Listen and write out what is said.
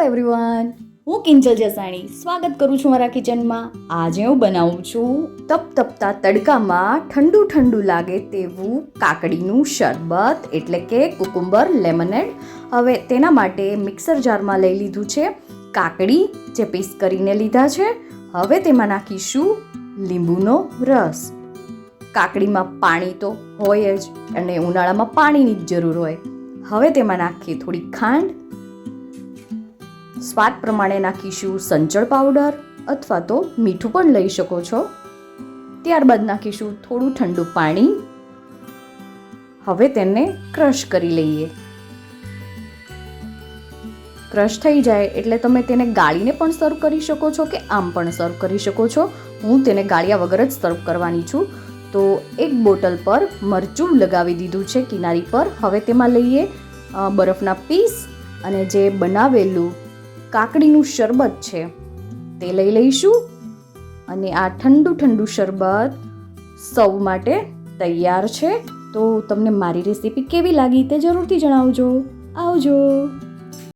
Everyone, હું કિંજલ જસાણી સ્વાગત કરું છું મારા કિચનમાં. આજે હું બનાવું છું તપતા તડકામાં ઠંડુ ઠંડુ લાગે તેવું કાકડીનું શરબત એટલે કે કુકુંબર લેમનેડ. હવે તેના માટે મિક્સર જારમાં લઈ લીધું છે કાકડી જે પીસ કરીને લીધા છે. હવે તેમાં નાખીશું લીંબુનો રસ. કાકડીમાં પાણી તો હોય જ અને ઉનાળામાં પાણીની જ જરૂર હોય. હવે તેમાં નાખીએ થોડી ખાંડ, સ્વાદ પ્રમાણે નાખીશું સંચળ પાવડર અથવા તો મીઠું પણ લઈ શકો છો. ત્યારબાદ નાખીશું થોડું ઠંડુ પાણી. હવે તેને ક્રશ કરી લઈએ. ક્રશ થઈ જાય એટલે તમે તેને ગાળીને પણ સર્વ કરી શકો છો કે આમ પણ સર્વ કરી શકો છો. હું તેને ગાળ્યા વગર જ સર્વ કરવાની છું. તો એક બોટલ પર મરચું લગાવી દીધું છે કિનારી પર. હવે તેમાં લઈએ બરફના પીસ અને જે બનાવેલું કાકડીનું શરબત છે તે લઈ લઈશું અને આ ઠંડુ ઠંડુ શરબત સર્વ માટે તૈયાર છે. તો તમને મારી રેસીપી કેવી લાગી તે જરૂરથી જણાવજો. આવજો.